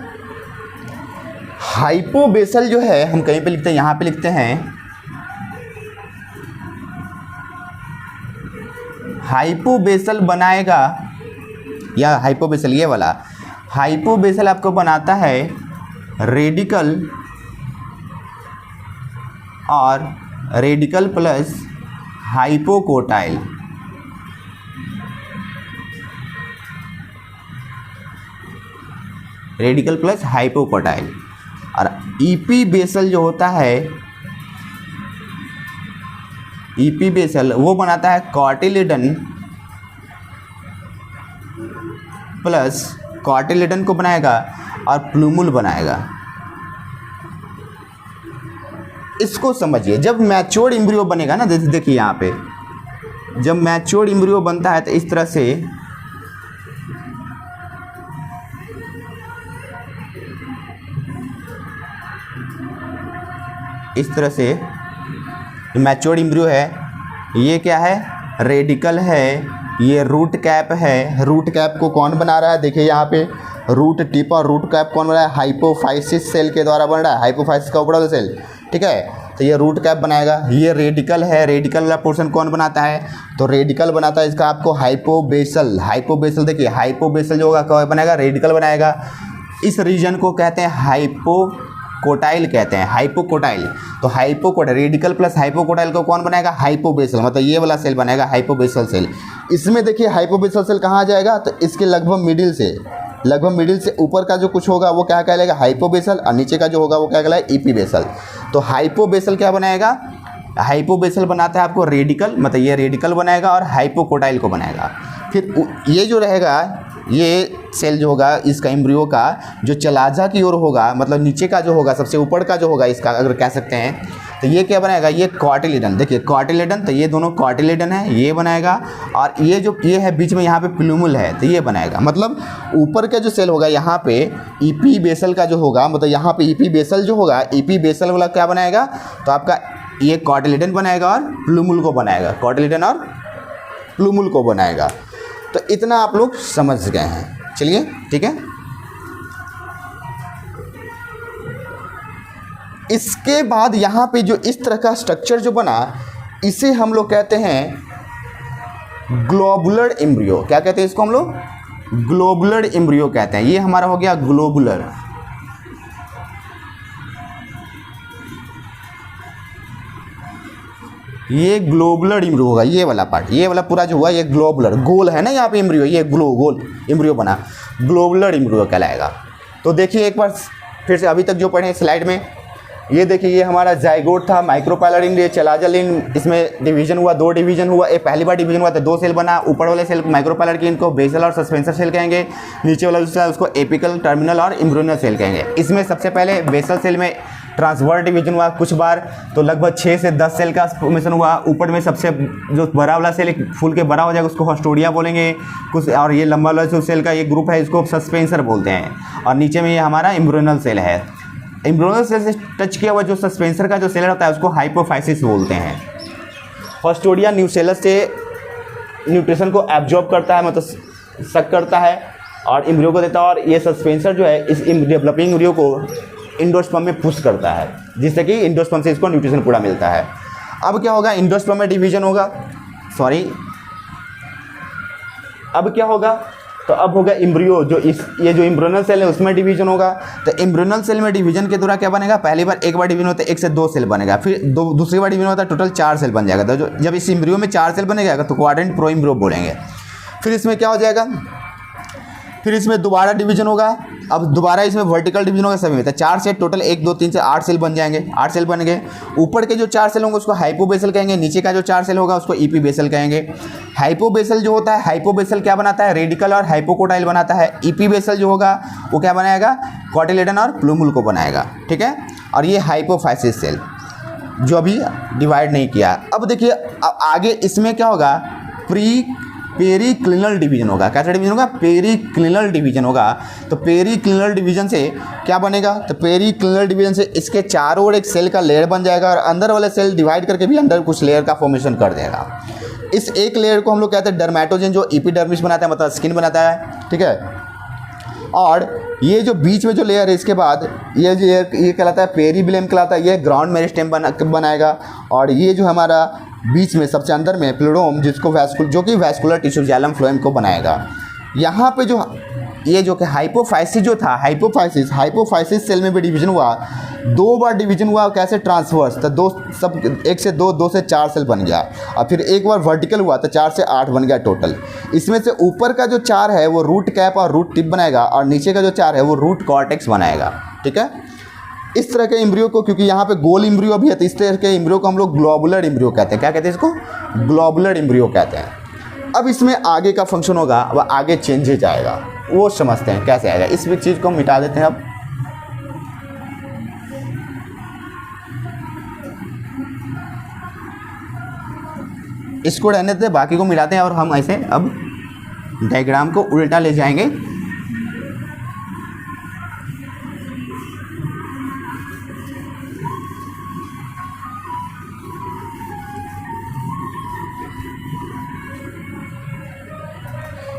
हाइपोबेसल जो है हम कहीं पे लिखते हैं, यहाँ पे लिखते हैं हाइपोबेसल बनाएगा, या हाइपोबेसल ये वाला हाइपोबेसल आपको बनाता है रेडिकल और radical plus hypocotyl. Radical plus hypocotyl. और ईपी बेसल जो होता है, ईपी बेसल वो बनाता है कॉटिलिडन प्लस, कॉटिलिडन को बनाएगा और प्लूमुल बनाएगा। इसको समझिए, जब मैच्योर्ड एम्ब्रियो बनेगा ना, देखिए यहाँ पे जब मैच्योर्ड एम्ब्रियो बनता है तो इस तरह से मैच्योर्ड एम्ब्रियो है, ये क्या है? रेडिकल है, ये रूट कैप है। रूट कैप को कौन बना रहा है? देखिए यहाँ पे रूट टिप और रूट कैप कौन बना है? हाइपोफाइसिस सेल के द्वारा बन रहा है, हाइपोफाइसिस का ऊपर वाला सेल। ठीक है, तो ये रूट कैप बनाएगा। ये रेडिकल है, रेडिकल वाला पोर्शन कौन बनाता है? तो रेडिकल बनाता है इसका आपको हाइपोबेसल। हाइपोबेसल देखिए, हाइपोबेसल जो होगा कौन बनाएगा? रेडिकल बनाएगा। इस रीजन को कहते हैं हाइपोकोटाइल कहते हैं, हाइपोकोटाइल। तो हाइपोकोटाइल, रेडिकल प्लस हाइपोकोटाइल को कौन बनाएगा? हाइपोबेसल, मतलब ये वाला सेल बनाएगा हाइपोबेसल सेल। इसमें देखिए हाइपोबेसल सेल कहाँ आ जाएगा? तो इसके लगभग मिडिल से ऊपर का जो कुछ होगा वो क्या कहलाएगा? हाइपोबेसल, और नीचे का जो होगा वो क्या कहलाएगा? ईपीबेसल। तो हाइपोबेसल क्या बनाएगा? हाइपोबेसल बनाता है आपको रेडिकल, मतलब ये रेडिकल बनाएगा और हाइपोकोटाइल को बनाएगा। फिर ये जो रहेगा, ये सेल जो होगा इसका एम्ब्रियो का जो चलाजा की ओर होगा, मतलब नीचे का जो होगा, सबसे ऊपर का जो होगा इसका अगर कह सकते हैं, तो ये क्या बनाएगा? ये कॉटिलिडन। देखिए कॉटिलिडन, तो ये दोनों कॉटिलिडन है, ये बनाएगा। और ये जो ये है बीच में यहाँ पे प्लूमुल है, तो ये बनाएगा। मतलब ऊपर का जो सेल होगा यहाँ पे ईपी बेसल का जो होगा, मतलब यहाँ पे ईपी बेसल जो होगा, ईपी बेसल वाला क्या बनाएगा? तो आपका ये कॉटिलिडन बनाएगा और प्लूमुल को बनाएगा, कॉटिलिडन और प्लूमुल को बनाएगा। तो इतना आप लोग समझ गए हैं। चलिए ठीक है। इसके बाद यहाँ पे जो इस तरह का स्ट्रक्चर जो बना, इसे हम लोग कहते हैं ग्लोबुलर एम्ब्रियो। क्या कहते हैं इसको हम लोग? ग्लोबुलर एम्ब्रियो कहते हैं। ये हमारा हो गया ग्लोबुलर। ये ग्लोबुलर एम्ब्रियो होगा, ये वाला पार्ट, ये वाला पूरा जो हुआ ये ग्लोबुलर, गोल है ना यहाँ पे एम्ब्रियो, ये गोल एम्ब्रियो बना, ग्लोबुलर एम्ब्रियो कहलाएगा। तो देखिए एक बार फिर से अभी तक जो पढ़े स्लाइड में, ये देखिए ये हमारा जाइगोट था, माइक्रोपाइलरिन, ये चलाजलिन, इसमें डिवीजन हुआ, 2 डिवीजन हुआ। एक पहली बार डिवीजन हुआ तो 2 सेल बना। ऊपर वाले सेल माइक्रोपाइलरिन को बेसल और सस्पेंसर सेल कहेंगे, नीचे वाला सेल उसको एपिकल, टर्मिनल और एम्ब्रियोनल सेल कहेंगे। इसमें सबसे पहले बेसल सेल में ट्रांसवर्स डिवीजन हुआ कुछ बार, तो लगभग 6 से 10 सेल का फॉर्मेशन हुआ। ऊपर में सबसे जो बड़ा वाला सेल फूल के बड़ा हो जाएगा उसको हॉस्टोडिया बोलेंगे कुछ, और ये लंबा वाला जो सेल का ये ग्रुप है इसको सस्पेंसर बोलते हैं। और नीचे में ये हमारा एम्ब्रियोनल सेल है। एम्ब्रियोनल सेल से टच किया हुआ जो सस्पेंसर का जो सेल होता है उसको हाइपोफाइसिस बोलते हैं। हॉस्टोडिया न्यूसेलस से न्यूट्रिशन को एब्जॉर्ब करता है, मतलब सक करता है और एम्ब्रियो को देता है, और ये सस्पेंसर जो है इस डेवलपिंग एम्ब्रियो को इंडोस्पर्म में पुश करता है, जिससे कि इंडोस्पर्म से इसको न्यूट्रिशन पूरा मिलता है। अब क्या होगा, इंडोस्पर्म में डिवीजन होगा, अब क्या होगा, तो अब होगा एम्ब्रियो जो ये जो एम्ब्रियोनल सेल है उसमें डिवीजन होगा। तो एम्ब्रियोनल सेल में डिवीजन के द्वारा क्या बनेगा, पहली बार एक बार डिवीजन होता है 1 से 2 सेल बनेगा, फिर दूसरी बार डिवीजन होता है टोटल 4 सेल बन जाएगा। तो जब इस एम्ब्रियो में 4 सेल बनेगा तो क्वाड्रेंट प्रो एम्ब्रियो बोलेंगे। फिर इसमें क्या हो जाएगा, फिर इसमें दोबारा डिवीजन होगा। अब दोबारा इसमें वर्टिकल डिवीजन होगा सभी में, तो 4 सेल टोटल 1 2 3 से 8 सेल बन जाएंगे। 8 सेल बन गए। ऊपर के जो 4 सेल होंगे उसको हाइपोबेसल कहेंगे, नीचे का जो 4 सेल होगा उसको ईपीबेसल कहेंगे। हाइपोबेसल जो होता है, हाइपोबेसल क्या बनाता है, रेडिकल और हाइपोकोटाइल बनाता है। ईपीबेसल जो होगा वो क्या बनाएगा, कॉटिलेडन और प्लूमुल को बनाएगा, ठीक है। और ये हाइपोफाइसिस सेल जो अभी डिवाइड नहीं किया। अब देखिए आगे इसमें क्या होगा, पेरिक्लिनल डिवीजन होगा। कैसा डिवीजन होगा, पेरिक्लिनल डिवीजन होगा। तो पेरिक्लिनल डिवीजन से क्या बनेगा, तो पेरिक्लिनल डिवीजन से इसके चारों ओर एक सेल का लेयर बन जाएगा और अंदर वाले सेल डिवाइड करके भी अंदर कुछ लेयर का फॉर्मेशन कर देगा। इस एक लेयर को हम लोग कहते हैं डर्मेटोजन, जो एपिडर्मिस बनाता है, मतलब स्किन बनाता है, ठीक है। और ये जो बीच में जो लेयर है इसके बाद ये कहलाता है पेरिबिलम कहलाता है, ये ग्राउंड मेरिस्टेम बनाएगा। और ये जो हमारा बीच में सबसे अंदर में प्लूडोम जिसको जो कि वैस्कुलर टिश्यू जाइलम फ्लोएम को बनाएगा। यहाँ पे जो ये जो कि हाइपोफाइसिस जो था, हाइपोफाइसिस सेल में भी डिवीजन हुआ, 2 बार डिवीजन हुआ। कैसे, ट्रांसवर्स, तो 1 से 2, 2 से 4 सेल बन गया। और फिर एक बार वर्टिकल हुआ तो 4 से 8 बन गया टोटल। इसमें से ऊपर का जो 4 है वो रूट कैप और रूट टिप बनाएगा, और नीचे का जो 4 है वो रूट कॉर्टेक्स बनाएगा, ठीक है। इस तरह के एम्ब्रियो को, क्योंकि यहाँ पे गोल एम्ब्रियो भी है, तो इस तरह के एम्ब्रियो को हम लोग ग्लोबुलर एम्ब्रियो कहते हैं। क्या कहते हैं इसको, ग्लोबुलर एम्ब्रियो कहते हैं। अब इसमें आगे का फंक्शन होगा, वह आगे चेंजेज आएगा, वो समझते हैं कैसे आएगा। इस चीज़ को मिटा देते हैं। अब इसको रहने देते, बाकी को मिलाते हैं और हम ऐसे अब डायग्राम को उल्टा ले जाएंगे।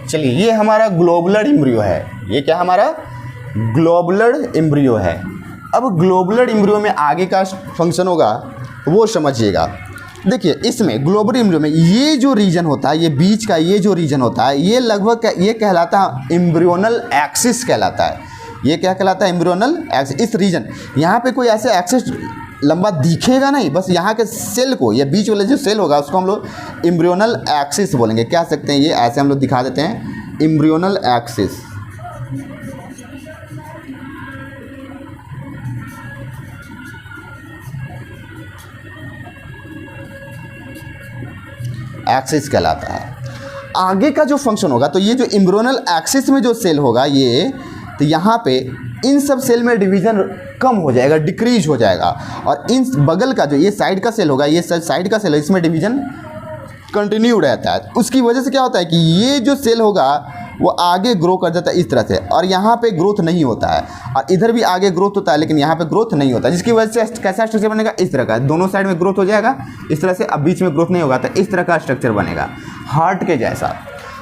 चलिए, ये हमारा ग्लोबुलर एम्ब्रियो है। ये क्या हमारा ग्लोबुलर एम्ब्रियो है। अब ग्लोबुलर एम्ब्रियो में आगे का फंक्शन होगा वो समझिएगा। देखिए, इसमें ग्लोबुलर एम्ब्रियो में ये जो रीजन होता है, ये बीच का ये जो रीजन होता है, ये लगभग ये कहलाता है एम्ब्रियोनल एक्सिस कहलाता है। ये क्या कहलाता है, एम्ब्रियोनल एक्सिस। इस रीजन यहाँ पे कोई ऐसे एक्सिस लंबा दिखेगा नहीं, बस यहाँ के सेल को, ये बीच वाला जो सेल होगा उसको हम लोग एम्ब्रियोनल एक्सिस बोलेंगे। क्या सकते हैं, ये ऐसे हम लोग दिखा देते हैं, एम्ब्रियोनल एक्सिस। एक्सिस कहलाता है। आगे का जो फंक्शन होगा, तो ये जो एम्ब्रियोनल एक्सिस में जो सेल होगा ये, तो यहाँ पे इन सब सेल में डिवीजन कम हो जाएगा, डिक्रीज हो जाएगा। और इन बगल का जो ये साइड का सेल होगा, ये साइड का सेल है, इसमें डिवीजन कंटिन्यू रहता है। उसकी वजह से क्या होता है कि ये जो सेल होगा वो आगे ग्रो कर जाता है इस तरह से, और यहाँ पे ग्रोथ नहीं होता है। और इधर भी आगे ग्रोथ होता है लेकिन यहाँ पे ग्रोथ नहीं होता है, जिसकी वजह से कैसा स्ट्रक्चर बनेगा, इस तरह का। दोनों साइड में ग्रोथ हो जाएगा इस तरह से, अब बीच में ग्रोथ नहीं होगा, तो इस तरह का स्ट्रक्चर बनेगा हार्ट के जैसा।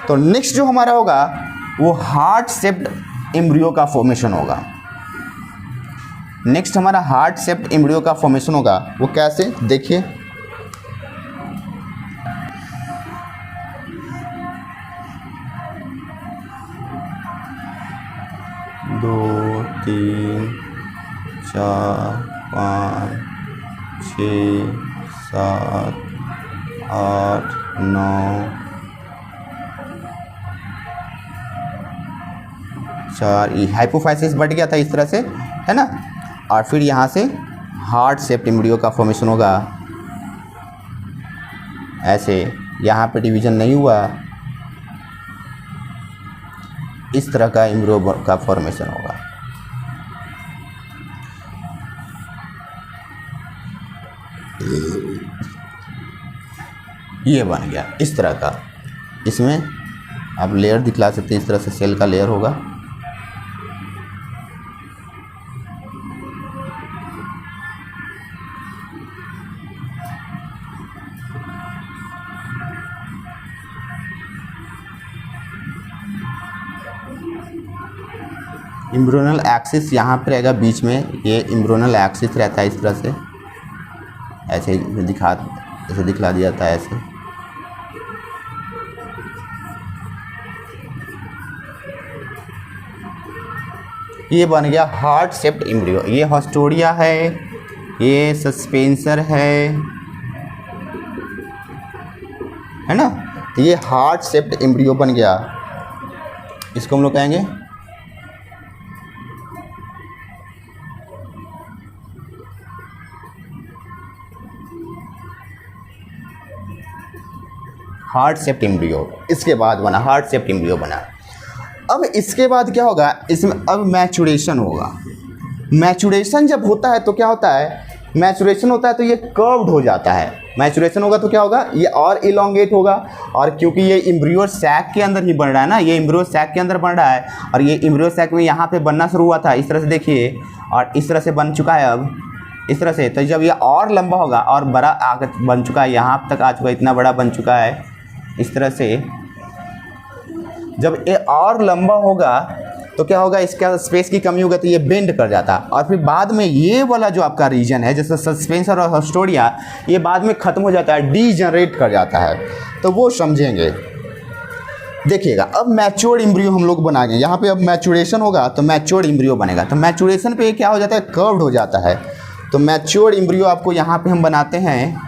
तो नेक्स्ट जो हमारा होगा वो हार्ट शेप्ड एम्ब्रियो का फॉर्मेशन होगा। नेक्स्ट हमारा हार्ट शेप्ड एम्ब्रियो का फॉर्मेशन होगा। वो कैसे, देखिए, दो, 3, 4, 5, 6, 7, 8, 9, 4। ये हाइपोफाइसिस बढ़ गया था इस तरह से, है ना। और फिर यहाँ से हार्ट शेप्ड एम्ब्रियो का फॉर्मेशन होगा ऐसे। यहाँ पे डिवीजन नहीं हुआ, इस तरह का एम्ब्रियो का फॉर्मेशन होगा। ये बन गया इस तरह का। इसमें आप लेयर दिखला सकते हैं, इस तरह से सेल का लेयर होगा। एम्ब्रियोनल एक्सिस यहाँ पर रहेगा बीच में, ये एम्ब्रियोनल एक्सिस रहता है इस तरह से, ऐसे दिखला दिया जाता है ऐसे। ये बन गया हार्ट शेप्ड एम्ब्रियो। ये हॉस्टोरिया है, ये सस्पेंसर है ना। तो ये हार्ट शेप्ड एम्ब्रियो बन गया। इसको हम लोग कहेंगे हार्ट शेप्ड एम्ब्रियो। इसके बाद बना हार्ट शेप्ड एम्ब्रियो बना। अब इसके बाद क्या होगा, इसमें अब मैचुरेशन होगा। मैचुरेशन जब होता है तो क्या होता है, मैचुरेशन होता है तो ये कर्व्ड हो जाता है। मैचुरेशन होगा तो क्या होगा, ये और इलोंगेट होगा। और क्योंकि ये एम्ब्रियो सैक के अंदर ही बन रहा है ना, ये एम्ब्रियो सैक के अंदर बन रहा है, और ये एम्ब्रियो सैक में यहाँ पे बनना शुरू हुआ था इस तरह से देखिए, और इस तरह से बन चुका है अब इस तरह से। तो जब ये और लंबा होगा और बड़ा आगे बन चुका है, यहाँ तक आ चुका है, इतना बड़ा बन चुका है इस तरह से। जब ये और लंबा होगा तो क्या होगा, इसका स्पेस की कमी होगा तो ये बेंड कर जाता है। और फिर बाद में ये वाला जो आपका रीजन है, जैसे सस्पेंसर और हॉस्टोरिया, ये बाद में ख़त्म हो जाता है, डीजनरेट कर जाता है। तो वो समझेंगे। देखिएगा अब मैच्योर्ड एम्ब्रियो हम लोग बना गए। यहाँ पे अब मैचुरेशन होगा तो मैच्योर्ड एम्ब्रियो बनेगा। तो मैचुरेशन पे क्या हो जाता है, कर्व्ड हो जाता है। तो मैच्योर्ड एम्ब्रियो आपको यहाँ पे हम बनाते हैं,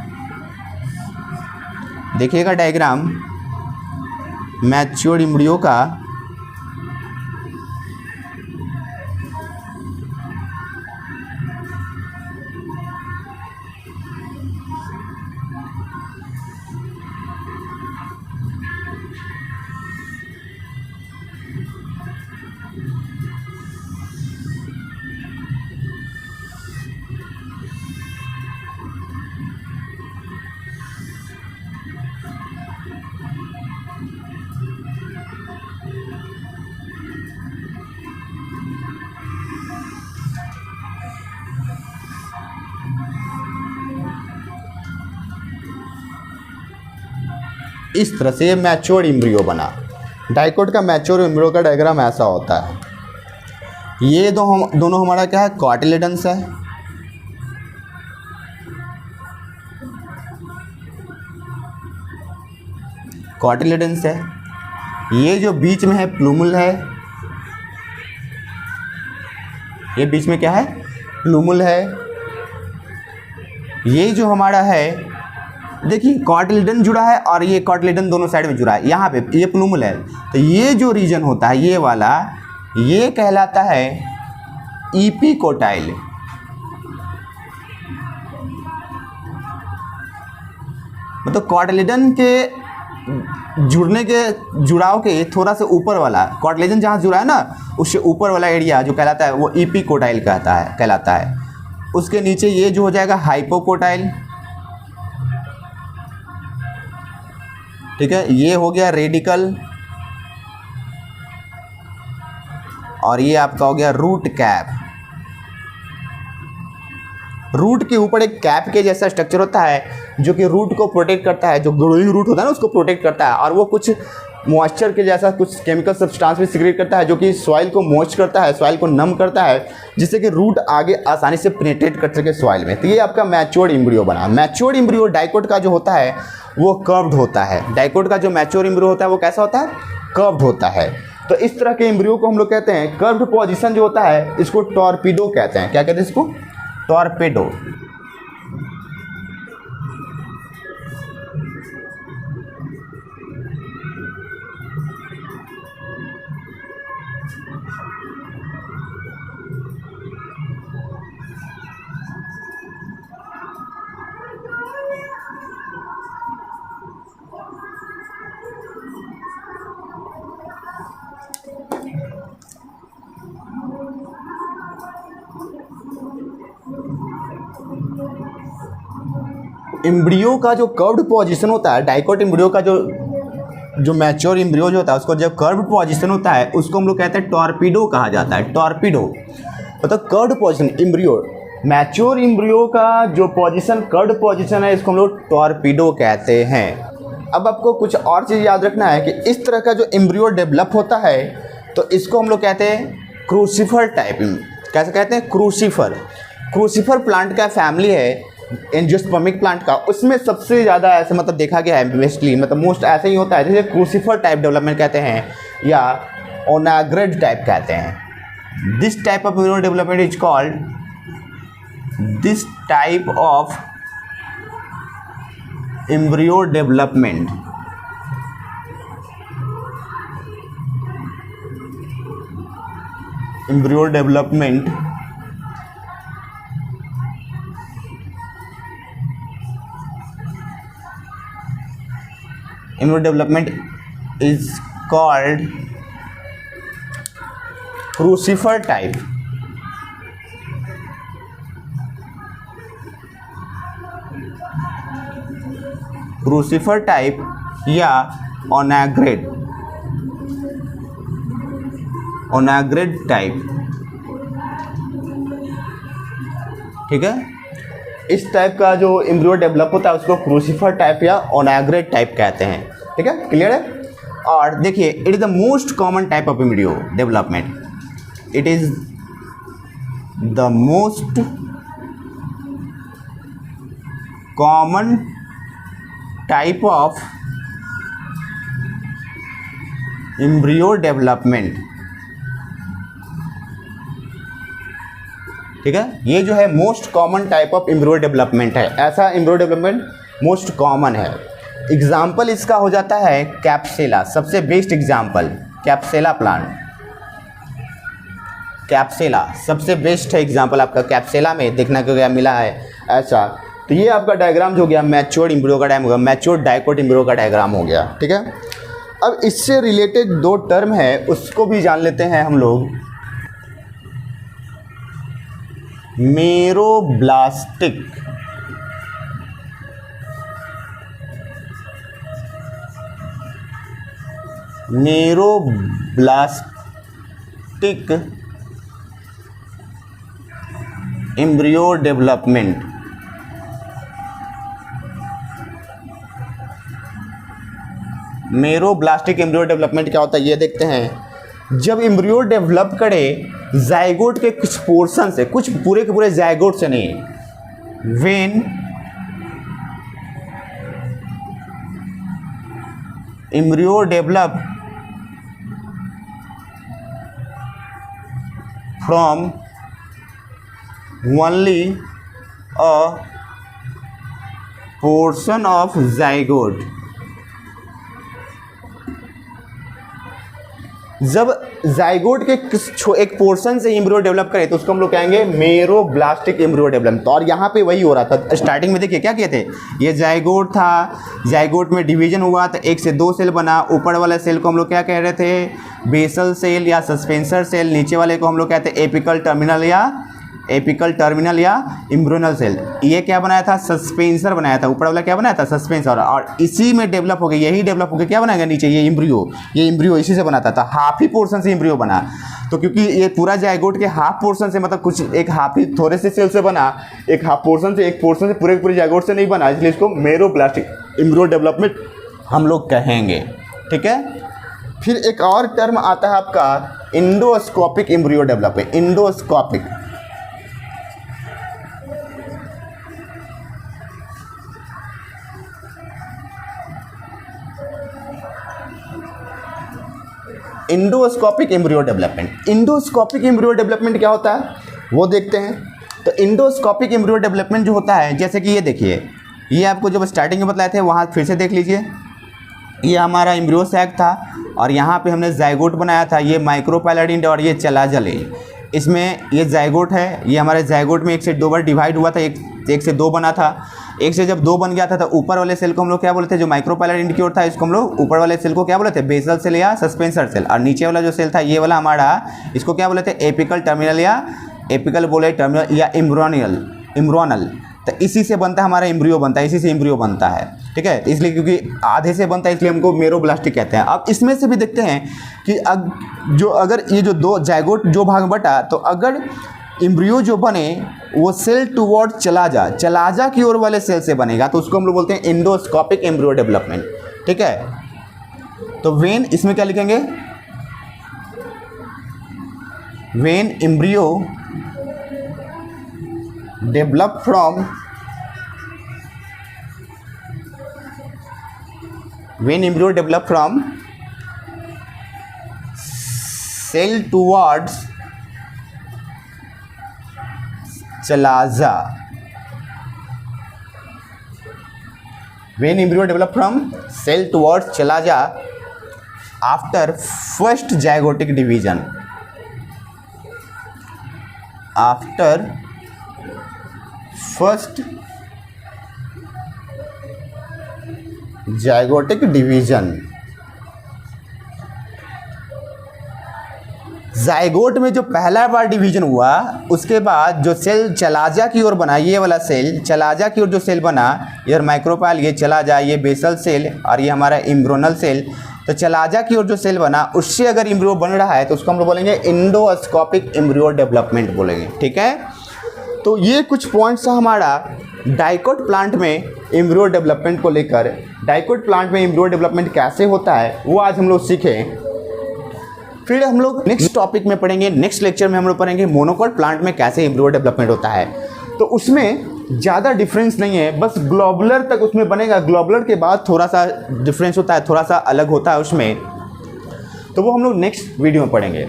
देखिएगा डायग्राम मैच्योर्ड एम्ब्रियो का। इस तरह से मैच्योर्ड एम्ब्रियो बना। डाइकोट का मैच्योर्ड एम्ब्रियो का डायग्राम ऐसा होता है। ये दोनों हमारा क्या है, कॉटिलेडन्स है। कॉटिलेडन्स है। ये जो बीच में है प्लूमुल है। ये बीच में क्या है, प्लूमुल है। ये जो हमारा है, देखिए कॉटिलेडन जुड़ा है और ये कॉटिलेडन दोनों साइड में जुड़ा है। यहाँ पे ये प्लूमुल है। तो ये जो रीजन होता है ये वाला, ये कहलाता है इपिकोटाइल। मतलब कॉटिलेडन के जुड़ाव के थोड़ा सा ऊपर वाला, कॉटिलेडन जहाँ जुड़ा है ना उससे ऊपर वाला एरिया जो कहलाता है वो इपिकोटाइल कहलाता है। उसके नीचे ये जो हो जाएगा हाइपोकोटाइल। ठीक है, ये हो गया रेडिकल, और ये आपका हो गया रूट कैप। रूट के ऊपर एक कैप के जैसा स्ट्रक्चर होता है जो कि रूट को प्रोटेक्ट करता है, जो ग्रोइंग रूट होता है ना उसको प्रोटेक्ट करता है, और वो कुछ मॉइस्चर के जैसा कुछ केमिकल सब्सटेंस भी सिक्रेट करता है जो कि सॉइल को मॉइस्ट करता है, सॉइल को नम करता है, जिससे कि रूट आगे आसानी से पेनिट्रेट कर सके सॉइल में। तो ये आपका मैच्योर्ड एम्ब्रियो बना। मैच्योर्ड एम्ब्रियो डाइकोट का जो होता है वो कर्व्ड होता है। डाइकोट का जो मैच्योर्ड एम्ब्रियो होता है वो कैसा होता है, कर्व्ड होता है। तो इस तरह के एम्ब्रियो को हम लोग कहते हैं, कर्व्ड पोजीशन जो होता है इसको टॉर्पीडो कहते हैं। क्या कहते हैं इसको, टॉर्पेडो। एम्ब्रियो का जो कर्व्ड पोजीशन होता है, डाइकोट एम्ब्रियो का जो मैच्योर एम्ब्रियो जो होता है उसको जब कर्व्ड पोजीशन होता है उसको हम लोग कहते हैं टॉर्पीडो कहा जाता है। टॉर्पीडो मतलब curved position embryo, mature embryo का जो पोजीशन कर्व्ड पोजीशन है इसको हम लोग टॉर्पीडो कहते हैं। अब आपको कुछ और चीज़ याद रखना है कि इस तरह का जो एम्ब्रियो डेवलप होता है तो इसको हम लोग कहते हैं क्रूसिफर टाइप। कैसे कहते हैं? क्रूसिफर। क्रूसिफर प्लांट का फैमिली है एंजियोस्पर्मिक प्लांट का, उसमें सबसे ज़्यादा ऐसे मतलब देखा गया है मोस्टली, मतलब मोस्ट ऐसे ही होता है जैसे क्रूसिफर टाइप डेवलपमेंट कहते हैं या ओनाग्रेड टाइप कहते हैं। This type of embryo development is called, this type of embryo development is called crucifer type। Crucifer type या ओनाग्रेड टाइप, ठीक है। इस टाइप का जो एम्ब्रियो डेवलप होता है उसको क्रूसिफर टाइप या ओनाग्रेड टाइप कहते हैं, ठीक है। क्लियर है? और देखिए it is the most common type of embryo development. It is the most common type of embryo development, ठीक है। ये जो है most common type of embryo development है, ऐसा एम्ब्रियो डेवलपमेंट मोस्ट कॉमन है। एग्जाम्पल इसका हो जाता है कैप्सेला, सबसे बेस्ट एग्जाम्पल कैप्सेला प्लांट। कैप्सेला सबसे बेस्ट है एग्जाम्पल आपका। कैप्सेला में देखना को क्या मिला है ऐसा। तो ये आपका डायग्राम जो हो गया मैच्योर एम्ब्रियो का डायग्राम हो गया, मैच्योर डाइकोट एम्ब्रियो का डायग्राम हो गया, ठीक है। अब इससे रिलेटेड दो टर्म है उसको भी जान लेते हैं हम लोग। मेरोब्लास्टिक, मेरोब्लास्टिक एम्ब्रियो डेवलपमेंट। मेरोब्लास्टिक एम्ब्रियो डेवलपमेंट क्या होता है ये देखते हैं। जब एम्ब्रियो डेवलप करे जाइगोट के कुछ पोर्शन से, कुछ पूरे के पूरे जाइगोट से नहीं, when embryo develop from only a portion of zygote. जब जाइगोट के एक पोर्शन से एम्ब्रियो डेवलप करे तो उसको हम लोग कहेंगे मेरोब्लास्टिक एम्ब्रियो डेवलपमेंट। और यहाँ पे वही हो रहा था स्टार्टिंग में। देखिए क्या किए थे, ये जाइगोट था, जाइगोट में डिवीजन हुआ तो 1 से 2 सेल बना। ऊपर वाले सेल को हम लोग क्या कह रहे थे, बेसल सेल या सस्पेंसर सेल। नीचे वाले को हम लोग कहते हैं एपिकल टर्मिनल या एम्ब्रियोनल सेल। ये क्या बनाया था, सस्पेंसर बनाया था। ऊपर वाला क्या बनाया था, सस्पेंसर। और इसी में डेवलप हो गया, यही डेवलप हो गया क्या बनाएगा नीचे, ये एम्ब्रियो इसी से बनाता था। हाफ ही पोर्शन से एम्ब्रियो बना। तो क्योंकि ये पूरा जाइगोट के हाफ पोर्शन से, मतलब कुछ एक हाफ ही थोड़े से सेल से बना, एक हाफ पोर्शन से, एक पोर्शन से पूरे जाइगोट से नहीं बना, इसलिए इसको मेरोब्लास्टिक एम्ब्रियो डेवलपमेंट हम लोग कहेंगे, ठीक है। फिर एक और टर्म आता है आपका endoscopic embryo development. Endoscopic, endoscopic embryo development. Endoscopic embryo development क्या होता है वो देखते हैं। तो इंडोस्कोपिक एम्ब्रियो डेवलपमेंट जो होता है, जैसे कि ये देखिए, ये आपको जब स्टार्टिंग में बताए थे वहाँ फिर से देख लीजिए। ये हमारा एम्ब्रियो सैक था और यहाँ पे हमने जाइगोट बनाया था। ये माइक्रोपैलेडिन और ये चलाजल है। इसमें ये जाइगोट है, ये हमारे जाइगोट में 1 से 2 बार डिवाइड हुआ था, 1 से 2 बना था। 1 से जब 2 बन गया था तो ऊपर वाले सेल को हम लोग क्या बोलते थे, जो माइक्रोपैलेडिन की ओर था, इसको हम लोग ऊपर वाले सेल को क्या बोलते थे, बेसल सेल या सस्पेंसर सेल। और नीचे वाला जो सेल था ये वाला हमारा, इसको क्या बोलते थे, एपिकल टर्मिनल या एपिकल बोले टर्मिनल या इम्ब्रोनल। तो इसी से बनता है हमारा एम्ब्रियो बनता है, इसी से एम्ब्रियो बनता है, ठीक है। इसलिए क्योंकि आधे से बनता है इसलिए हमको मेरोब्लास्टिक कहते हैं। अब इसमें से भी देखते हैं कि अगर ये जो दो जाइगोट जो भाग बटा, तो अगर एम्ब्रियो जो बने वो सेल टुवर्ड चलाजा की ओर वाले सेल से बनेगा, तो उसको हम लोग बोलते हैं एंडोस्कोपिक एम्ब्रियो डेवलपमेंट, ठीक है। तो वेन इसमें क्या लिखेंगे, when embryo develop from cell towards chalaza, when embryo develop from cell towards chalaza after first zygotic division, after first zygotic division, zygote में जो पहला बार डिवीजन हुआ उसके बाद जो सेल चलाजा की ओर बना, ये वाला सेल चलाजा की ओर जो सेल बना, ये माइक्रोपाइल, ये चलाजा, ये बेसल सेल और ये हमारा एम्ब्रियोनल सेल, तो चलाजा की ओर जो सेल बना उससे अगर एम्ब्रियो बन रहा है तो उसको हम लोग बोलेंगे एंडोस्कोपिक एम्ब्रियो डेवलपमेंट बोलेंगे, ठीक है। तो ये कुछ पॉइंट्स हमारा डाइकोट प्लांट में एम्ब्रियो डेवलपमेंट को लेकर, डाइकोट प्लांट में एम्ब्रियो डेवलपमेंट कैसे होता है वो आज हम लोग सीखें। फिर हम लोग नेक्स्ट टॉपिक में पढ़ेंगे, नेक्स्ट लेक्चर में हम लोग पढ़ेंगे मोनोकोट प्लांट में कैसे एम्ब्रियो डेवलपमेंट होता है। तो उसमें ज़्यादा डिफरेंस नहीं है, बस ग्लोबुलर तक उसमें बनेगा, ग्लोबुलर के बाद थोड़ा सा डिफरेंस होता है, थोड़ा सा अलग होता है उसमें, तो वो हम लोग नेक्स्ट वीडियो में पढ़ेंगे।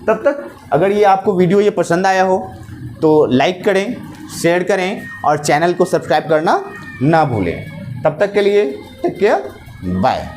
तब तक अगर ये आपको वीडियो ये पसंद आया हो तो लाइक करें, शेयर करें और चैनल को सब्सक्राइब करना ना भूलें। तब तक के लिए टेक केयर, बाय।